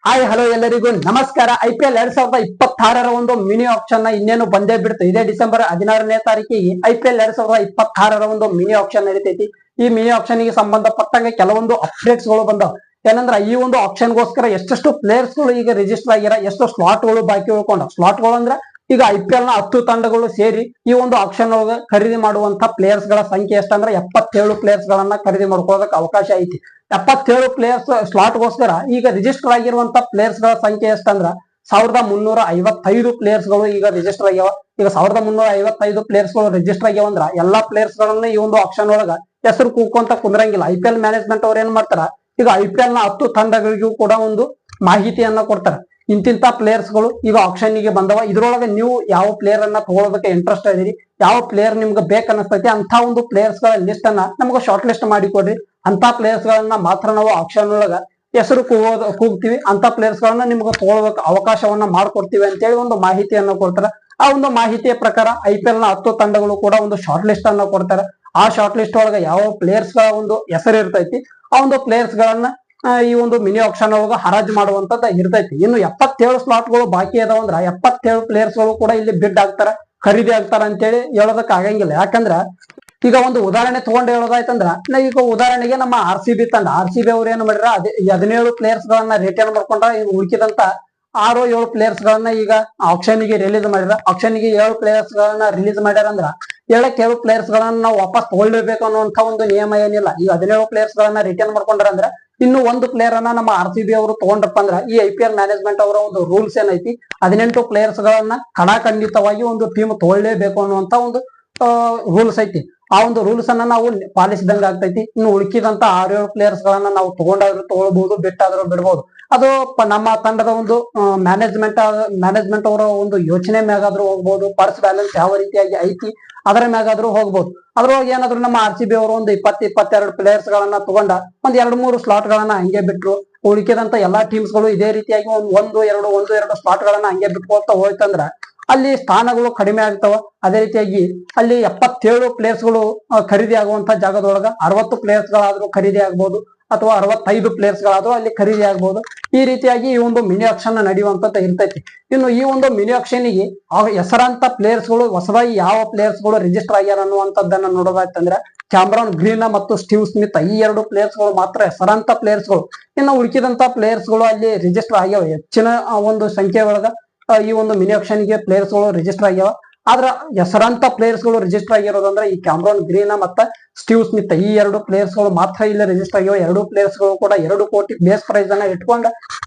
Hi hello ಎಲ್ಲರಿಗೂ ನಮಸ್ಕಾರ. IPL 2026 ಒಂದು ಮಿನಿ ಆಕ್ಷನ್ ಇನ್ನೇನು ಬಂದೇ ಬಿಡ್ತು. ಇದೇ ಡಿಸೆಂಬರ್ 16ನೇ ತಾರೀಕಿಗೆ IPL 2026 ಒಂದು ಮಿನಿ ಆಕ್ಷನ್ ನಡೀತೈತಿ. ಈ ಮಿನಿ ಆಕ್ಷನ್ ಗೆ ಸಂಬಂಧಪಟ್ಟಂಗೆ ಕೆಲವೊಂದು ಅಪ್ಡೇಟ್ಸ್ ಗಳು ಬಂದವ. ಏನಂದ್ರ ಈ ಒಂದು ಆಕ್ಷನ್ ಗೋಸ್ಕರ ಎಷ್ಟೆಷ್ಟು ಪ್ಲೇಯರ್ಸ್ ಗಳು ಈಗ ರಿಜಿಸ್ಟರ್ ಆಗ್ಯಾರ, ಎಷ್ಟು ಸ್ಲಾಟ್ ಗಳು ಬಾಕಿ ಉಳ್ಕೊಂಡ. ಸ್ಲಾಟ್ ಗಳು ಅಂದ್ರ ಈಗ IPL ನ 10 ತಂಡಗಳು ಸೇರಿ ಈ ಒಂದು ಆಕ್ಷನ್ ಒಳಗ ಖರೀದಿ ಮಾಡುವಂತ ಪ್ಲೇಯರ್ಸ್ ಗಳ ಸಂಖ್ಯೆ ಎಷ್ಟಂದ್ರ 77 ಪ್ಲೇಯರ್ಸ್ ಗಳನ್ನ ಖರೀದಿ ಮಾಡ್ಕೊಳ್ಳೋದಕ್ಕೆ ಅವಕಾಶ ಐತಿ. 77 ಪ್ಲೇಯರ್ಸ್ ಸ್ಲಾಟ್ ಗೋಸ್ಕರ ಈಗ ರಿಜಿಸ್ಟರ್ ಆಗಿರುವಂತ ಪ್ಲೇಯರ್ಸ್ ಗಳ ಸಂಖ್ಯೆ ಎಷ್ಟಂದ್ರ 1355 ಪ್ಲೇಯರ್ಸ್ ಗಳು ಈಗ ರಿಜಿಸ್ಟರ್ ಆಗ್ಯಾವ. ಈಗ 1355 ಪ್ಲೇಯರ್ಸ್ ಗಳು ರಿಜಿಸ್ಟರ್ ಆಗ್ಯಾವ ಅಂದ್ರ ಎಲ್ಲಾ ಪ್ಲೇಯರ್ಸ್ ಗಳನ್ನ ಈ ಒಂದು ಆಕ್ಷನ್ ಒಳಗ ಹೆಸರು ಕೂಕೊಂತ ಕುಂದ್ರಂಗಿಲ್ಲ. IPL ಮ್ಯಾನೇಜ್ಮೆಂಟ್ ಅವ್ರ ಏನ್ ಮಾಡ್ತಾರ, ಈಗ IPL ನ 10 ತಂಡಗಳಿಗೂ ಕೂಡ ಒಂದು ಮಾಹಿತಿಯನ್ನ ಕೊಡ್ತಾರ. ಇಂತಿಂತ ಪ್ಲೇಯರ್ಸ್ ಗಳು ಈಗ ಆಕ್ಷನ್ ಗೆ ಬಂದವ. ಇದ್ರೊಳಗೆ ನೀವು ಯಾವ ಪ್ಲೇಯರ್ ಅನ್ನ ತಗೊಳ್ಳೋದಕ್ಕೆ ಇಂಟ್ರೆಸ್ಟ್ ಇದೀರಿ, ಯಾವ ಪ್ಲೇಯರ್ ನಿಮ್ಗೆ ಬೇಕನ್ನಿಸ್ತೈತಿ ಅಂತ ಒಂದು ಪ್ಲೇಯರ್ಸ್ ಗಳ ಲಿಸ್ಟ್ ಅನ್ನ ನಮ್ಗೆ ಶಾರ್ಟ್ ಲಿಸ್ಟ್ ಮಾಡಿ ಕೊಡ್ರಿ. ಅಂತ ಪ್ಲೇಯರ್ಸ್ ಗಳನ್ನ ಮಾತ್ರ ನಾವು ಆಕ್ಷನ್ ಒಳಗ ಹೆಸರು ಕೂಗ್ತೀವಿ. ಅಂತ ಪ್ಲೇಯರ್ಸ್ ಗಳನ್ನ ನಿಮ್ಗೆ ತಗೊಳ್ಳೋದಕ್ಕೆ ಅವಕಾಶವನ್ನ ಮಾಡ್ಕೊಡ್ತೀವಿ ಅಂತೇಳಿ ಒಂದು ಮಾಹಿತಿಯನ್ನ ಕೊಡ್ತಾರ. ಆ ಒಂದು ಮಾಹಿತಿಯ ಪ್ರಕಾರ IPL ನ 10 ತಂಡಗಳು ಕೂಡ ಒಂದು ಶಾರ್ಟ್ ಲಿಸ್ಟ್ ಅನ್ನ ಕೊಡ್ತಾರೆ. ಆ ಶಾರ್ಟ್ ಲಿಸ್ಟ್ ಒಳಗ ಯಾವ ಪ್ಲೇಯರ್ಸ್ ಗಳ ಒಂದು ಹೆಸರು ಇರ್ತೈತಿ, ಆ ಒಂದು ಪ್ಲೇಯರ್ಸ್ ಗಳನ್ನ ಈ ಒಂದು ಮಿನಿ ಆಕ್ಷನ್ ಒಳಗ ಹರಾಜು ಮಾಡುವಂತದ್ದು ಇರ್ತೈತಿ. ಇನ್ನು 77 ಸ್ಲಾಟ್ ಗಳು ಬಾಕಿ ಅದಾವ ಅಂದ್ರ 77 ಪ್ಲೇಯರ್ಸ್ ಗಳು ಕೂಡ ಇಲ್ಲಿ ಬಿಡ್ ಆಗ್ತಾರ, ಖರೀದಿ ಆಗ್ತಾರ ಅಂತೇಳಿ ಹೇಳೋದಕ್ ಆಗಂಗಿಲ್ಲ. ಯಾಕಂದ್ರ ಈಗ ಒಂದು ಉದಾಹರಣೆ ತಗೊಂಡು ಹೇಳೋದಾಯ್ತಂದ್ರ, ಈಗ ಉದಾಹರಣೆಗೆ ನಮ್ಮ RCB ತಂಡ, RCB ಅವ್ರು ಏನ್ ಮಾಡಿರ, 17 ಪ್ಲೇಯರ್ಸ್ ಗಳನ್ನ ರಿಟರ್ನ್ ಮಾಡ್ಕೊಂಡ್ರ. ಉಳಿಕಿದಂತ 6-7 ಪ್ಲೇಯರ್ಸ್ ಗಳನ್ನ ಈಗ ಆಕ್ಷನ್ ಗೆ ರಿಲೀಸ್ ಮಾಡಿರ. ಆಕ್ಷನ್ ಗೆ 7 ಪ್ಲೇಯರ್ಸ್ ಗಳನ್ನ ರಿಲೀಸ್ ಮಾಡ್ಯಾರ ಅಂದ್ರ 7 ಪ್ಲೇಯರ್ಸ್ ಗಳನ್ನ ನಾವು ವಾಪಸ್ ತಗೊಳ್ಬೇಕು ಅನ್ನುವಂತ ಒಂದು ನಿಯಮ ಏನಿಲ್ಲ. ಈ 17 ಪ್ಲೇಯರ್ಸ್ ಗಳನ್ನ ರಿಟರ್ನ್ ಮಾಡ್ಕೊಂಡ್ರ ಅಂದ್ರ ಇನ್ನು ಒಂದು ಪ್ಲೇಯರ್ ಅನ್ನ ನಮ್ಮ RCB ಅವರು ತಗೊಂಡ್ರಪ್ಪ ಅಂದ್ರ ಈ IPL ಮ್ಯಾನೇಜ್ಮೆಂಟ್ ಅವರ ಒಂದು ರೂಲ್ಸ್ ಏನೈತಿ, 18 ಪ್ಲೇಯರ್ಸ್ ಗಳನ್ನ ಖಂಡಿತವಾಗಿ ಒಂದು ಟೀಮ್ ತಗೊಳ್ಳೇಬೇಕು ಅನ್ನುವಂತ ಒಂದು ರೂಲ್ಸ್ ಐತಿ. ಆ ಒಂದು ರೂಲ್ಸ್ ಅನ್ನ ನಾವು ಪಾಲಿಸಿದಂಗ ಆಗ್ತೈತಿ. ಇನ್ನು ಉಳಿಕಿದಂತ 6-7 ಪ್ಲೇಯರ್ಸ್ ಗಳನ್ನ ನಾವು ತಗೊಂಡಾದ್ರೂ ತಗೊಳ್ಬಹುದು, ಬಿಟ್ಟಾದ್ರೂ ಬಿಡ್ಬಹುದು. ಅದು ನಮ್ಮ ತಂಡದ ಒಂದು ಮ್ಯಾನೇಜ್ಮೆಂಟ್ ಅವರ ಒಂದು ಯೋಚನೆ ಮ್ಯಾಗಾದ್ರೂ ಹೋಗ್ಬಹುದು. ಪರ್ಸ್ ಬ್ಯಾಲೆನ್ಸ್ ಯಾವ ರೀತಿಯಾಗಿ ಐತಿ ಅದರ ಮ್ಯಾಗಾದ್ರೂ ಹೋಗ್ಬಹುದು. ಅದ್ರೊಳಗೆ ಏನಾದ್ರು ನಮ್ಮ RCB ಅವರು ಒಂದು 20-22 ಪ್ಲೇಯರ್ಸ್ ಗಳನ್ನ ತಗೊಂಡ ಒಂದ್ 2-3 ಸ್ಲಾಟ್ ಗಳನ್ನ ಹಂಗೆ ಬಿಟ್ರು. ಉಳಿಕೆದಂತ ಎಲ್ಲಾ ಟೀಮ್ಸ್ ಗಳು ಇದೇ ರೀತಿಯಾಗಿ ಒಂದು 2 ಸ್ಲಾಟ್ ಗಳನ್ನ ಹಂಗೆ ಬಿಟ್ಕೊಳ್ತಾ ಹೋಯ್ತಂದ್ರ ಅಲ್ಲಿ ಸ್ಥಾನಗಳು ಕಡಿಮೆ ಆಗ್ತಾವ. ಅದೇ ರೀತಿಯಾಗಿ ಅಲ್ಲಿ 77 ಪ್ಲೇಯರ್ಸ್ ಗಳು ಖರೀದಿ ಆಗುವಂತ ಜಾಗದೊಳಗ 60 ಪ್ಲೇಯರ್ಸ್ ಗಳಾದ್ರೂ ಖರೀದಿ ಆಗ್ಬಹುದು, ಅಥವಾ 65 ಪ್ಲೇಯರ್ಸ್ ಗಳಾದ್ರೂ ಅಲ್ಲಿ ಖರೀದಿ ಆಗ್ಬಹುದು. ಈ ರೀತಿಯಾಗಿ ಈ ಒಂದು ಮಿನಿ ಆಕ್ಷನ್ ನಡೆಯುವಂತ ಇರ್ತೈತಿ. ಇನ್ನು ಈ ಒಂದು ಮಿನಿ ಆಕ್ಷನ್ ಗೆ ಹೆಸರಾಂತ ಪ್ಲೇಯರ್ಸ್ ಗಳು ಹೊಸದಾಗಿ ಯಾವ ಪ್ಲೇಯರ್ಸ್ ಗಳು ರಿಜಿಸ್ಟರ್ ಆಗ್ಯಾರ ಅನ್ನುವಂಥದ್ದನ್ನ ನೋಡೋದಾಯ್ತಂದ್ರೆ ಕ್ಯಾಮ್ರಾನ್ ಗ್ರೀನ್ ಮತ್ತು ಸ್ಟೀವ್ ಸ್ಮಿತ್, ಈ 2 ಪ್ಲೇಯರ್ಸ್ ಗಳು ಮಾತ್ರ ಹೆಸರಾಂತ ಪ್ಲೇಯರ್ಸ್ ಗಳು. ಇನ್ನು ಉಳಿಕಿದಂತ ಪ್ಲೇಯರ್ಸ್ ಗಳು ಅಲ್ಲಿ ರಿಜಿಸ್ಟರ್ ಆಗ್ಯಾವ. ಹೆಚ್ಚಿನ ಒಂದು ಸಂಖ್ಯೆ ಒಳಗ ಈ ಒಂದು ಮಿನಿ ಆಕ್ಷನ್ ಗೆ ಪ್ಲೇಯರ್ಸ್ ಗಳು ರಿಜಿಸ್ಟರ್ ಆಗ್ಯಾವ. ಆದ್ರ ಹೆಸರಾಂತ ಪ್ಲೇಯರ್ಸ್ ಗಳು ರಿಜಿಸ್ಟರ್ ಆಗಿರೋದಂದ್ರೆ ಈ ಕ್ಯಾಮ್ರಾನ್ ಗ್ರೀನ್ ಮತ್ತ ಸ್ಟೀವ್ ಸ್ಮಿತ್, ಈ 2 ಪ್ಲೇಯರ್ಸ್ ಗಳು ಮಾತ್ರ ಇಲ್ಲಿ ರಿಜಿಸ್ಟರ್ ಆಗ್ಯಾವ. 2 ಪ್ಲೇಯರ್ಸ್ ಗಳು ಕೂಡ 2 ಕೋಟಿ ಬೇಸ್ ಪ್ರೈಸ್ ಅನ್ನ ಇಟ್ಕೊಂಡ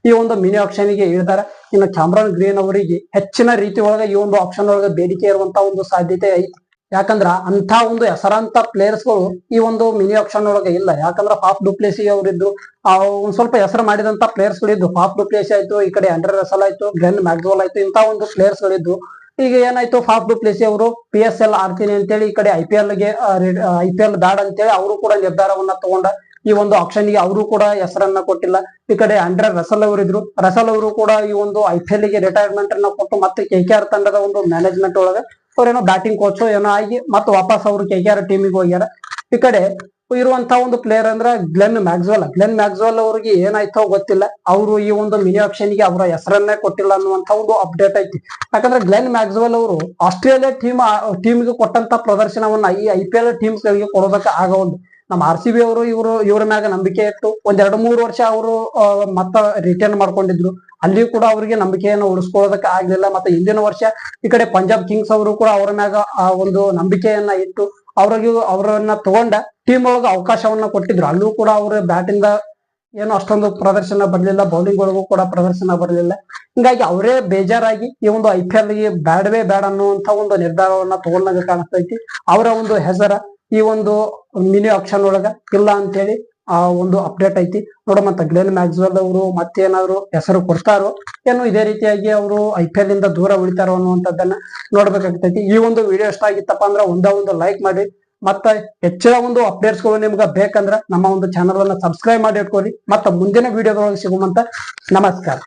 ಈ ಒಂದು ಮಿನಿ ಆಕ್ಷನ್ ಗೆ ಇಳಿದಾರೆ. ಇನ್ನು ಕ್ಯಾಮ್ರಾನ್ ಗ್ರೀನ್ ಅವರಿಗೆ ಹೆಚ್ಚಿನ ರೀತಿ ಒಳಗ ಈ ಒಂದು ಆಕ್ಷನ್ ಒಳಗ ಬೇಡಿಕೆ ಇರುವಂತ ಒಂದು ಸಾಧ್ಯತೆ ಐತಿ. ಯಾಕಂದ್ರ ಅಂತ ಒಂದು ಹೆಸರಾಂತ ಪ್ಲೇಯರ್ಸ್ ಗಳು ಈ ಒಂದು ಮಿನಿ ಆಕ್ಷನ್ ಒಳಗೆ ಇಲ್ಲ. ಯಾಕಂದ್ರ ಫಾಫ್ ಡು ಪ್ಲೆಸಿ ಅವರಿದ್ದು, ಒಂದ್ ಸ್ವಲ್ಪ ಹೆಸರು ಮಾಡಿದಂತ ಪ್ಲೇಯರ್ಸ್ ಗಳಿದ್ದು. ಫಾಫ್ ಡು ಪ್ಲೆಸಿ ಆಯ್ತು, ಈ ಕಡೆ ಆಂಡ್ರೆ ರಸಲ್ ಆಯ್ತು, ಗ್ಲೆನ್ ಮ್ಯಾಕ್ಸ್ವೆಲ್ ಆಯ್ತು, ಇಂತ ಒಂದು ಪ್ಲೇಯರ್ಸ್ ಗಳಿದ್ದು. ಈಗ ಏನಾಯ್ತು, ಫಾಫ್ ಡು ಪ್ಲೆಸಿ ಅವರು PSL ಆಡ್ತೀನಿ ಅಂತೇಳಿ ಈ ಕಡೆ IPL ಬ್ಯಾಡ್ ಅಂತೇಳಿ ಅವರು ಕೂಡ ನಿರ್ಧಾರವನ್ನ ತಗೊಂಡ ಈ ಒಂದು ಆಕ್ಷನ್ ಗೆ ಅವರು ಕೂಡ ಹೆಸರನ್ನ ಕೊಟ್ಟಿಲ್ಲ. ಈ ಕಡೆ ಆಂಡ್ರೆ ರಸಲ್ ಅವರಿದ್ರು, ರಸಲ್ ಅವರು ಕೂಡ ಈ ಒಂದು IPL ಗೆ ರಿಟೈರ್ಮೆಂಟ್ ಅನ್ನ ಕೊಟ್ಟು ಮತ್ತೆ KKR ತಂಡದ ಒಂದು ಮ್ಯಾನೇಜ್ಮೆಂಟ್ ಒಳಗ ಅವ್ರೇನೋ ಬ್ಯಾಟಿಂಗ್ ಕೋಚ್ ಏನೋ ಆಗಿ ಮತ್ತೆ ವಾಪಸ್ ಅವರು KKR ಟೀಮಿಗೆ ಹೋಗ್ಯಾರ. ಈ ಕಡೆ ಇರುವಂತ ಒಂದು ಪ್ಲೇಯರ್ ಅಂದ್ರೆ ಗ್ಲೆನ್ ಮ್ಯಾಕ್ಸ್ವೆಲ್ ಅವ್ರಿಗೆ ಏನಾಯ್ತೋ ಗೊತ್ತಿಲ್ಲ, ಅವರು ಈ ಒಂದು ಮಿನಿ ಆಕ್ಷನ್ ಗೆ ಅವರ ಹೆಸರನ್ನೇ ಕೊಟ್ಟಿಲ್ಲ ಅನ್ನುವಂತ ಒಂದು ಅಪ್ಡೇಟ್ ಐತಿ. ಯಾಕಂದ್ರೆ ಗ್ಲೆನ್ ಮ್ಯಾಕ್ಸ್ವೆಲ್ ಅವರು ಆಸ್ಟ್ರೇಲಿಯಾ ಟೀಮ್ಗೆ ಕೊಟ್ಟಂತ ಪ್ರದರ್ಶನವನ್ನ ಈ IPL ಟೀಮ್ಸ್ ಗಳಿಗೆ ಕೊಡೋದಕ್ಕೆ ಆಗವಲ್ದು. ನಮ್ಮ RCB ಅವರು ಇವ್ರ ಮ್ಯಾಗ ನಂಬಿಕೆ ಇಟ್ಟು ಒಂದ್ 2-3 ವರ್ಷ ಅವರು ಮತ್ತ ರಿಟರ್ನ್ ಮಾಡ್ಕೊಂಡಿದ್ರು. ಅಲ್ಲಿ ಕೂಡ ಅವರಿಗೆ ನಂಬಿಕೆಯನ್ನು ಉಳಿಸ್ಕೊಳ್ಳೋದಕ್ಕೆ ಆಗ್ಲಿಲ್ಲ. ಮತ್ತೆ ಹಿಂದಿನ ವರ್ಷ ಈ ಕಡೆ ಪಂಜಾಬ್ ಕಿಂಗ್ಸ್ ಅವರು ಕೂಡ ಅವ್ರ ಮ್ಯಾಗ ಆ ಒಂದು ನಂಬಿಕೆಯನ್ನ ಇಟ್ಟು ಅವರನ್ನ ತಗೊಂಡ ಟೀಮ್ ಒಳಗ ಅವಕಾಶವನ್ನ ಕೊಟ್ಟಿದ್ರು. ಅಲ್ಲೂ ಕೂಡ ಅವ್ರ ಬ್ಯಾಟಿಂಗ್ ಏನು ಅಷ್ಟೊಂದು ಪ್ರದರ್ಶನ ಬರ್ಲಿಲ್ಲ, ಬೌಲಿಂಗ್ ಒಳಗೂ ಕೂಡ ಪ್ರದರ್ಶನ ಬರ್ಲಿಲ್ಲ. ಹಿಂಗಾಗಿ ಅವರೇ ಬೇಜಾರಾಗಿ ಈ ಒಂದು IPL ಗೆ ಬ್ಯಾಡವೇ ಬೇಡ ಅನ್ನುವಂತ ಒಂದು ನಿರ್ಧಾರವನ್ನ ತಗೊಂಡಾಗ ಕಾಣಿಸ್ತೈತಿ. ಅವರ ಒಂದು ಹೆಸರ ಈ ಒಂದು ಮಿನಿ ಆಕ್ಷನ್ ಒಳಗ ಇಲ್ಲ ಅಂತೇಳಿ ಆ ಒಂದು ಅಪ್ಡೇಟ್ ಐತಿ. ನೋಡಮಂತ ಗ್ಲೆನ್ ಮ್ಯಾಕ್ಸ್ವೆಲ್ ಅವರು ಮತ್ತೇನಾದ್ರು ಹೆಸರು ಕೊಡ್ತಾರೋ ಏನು ಇದೇ ರೀತಿಯಾಗಿ ಅವರು IPL ಇಂದ ದೂರ ಉಳಿತಾರೋ ಅನ್ನುವಂಥದ್ದನ್ನ ನೋಡ್ಬೇಕಾಗ್ತೈತಿ. ಈ ಒಂದು ವಿಡಿಯೋ ಇಷ್ಟ ಆಗಿತ್ತಪ್ಪ ಅಂದ್ರೆ ಒಂದು ಲೈಕ್ ಮಾಡಿ. ಮತ್ತೆ ಹೆಚ್ಚಿನ ಒಂದು ಅಪ್ಡೇಟ್ಸ್ ಗಳು ನಿಮ್ಗೆ ಬೇಕಂದ್ರ ನಮ್ಮ ಒಂದು ಚಾನಲ್ ಅನ್ನ ಸಬ್ಸ್ಕ್ರೈಬ್ ಮಾಡಿ ಇಟ್ಕೊಳ್ಳಿ. ಮತ್ತೆ ಮುಂದಿನ ವಿಡಿಯೋದೊಳಗೆ ಸಿಗುವಂತ ನಮಸ್ಕಾರ.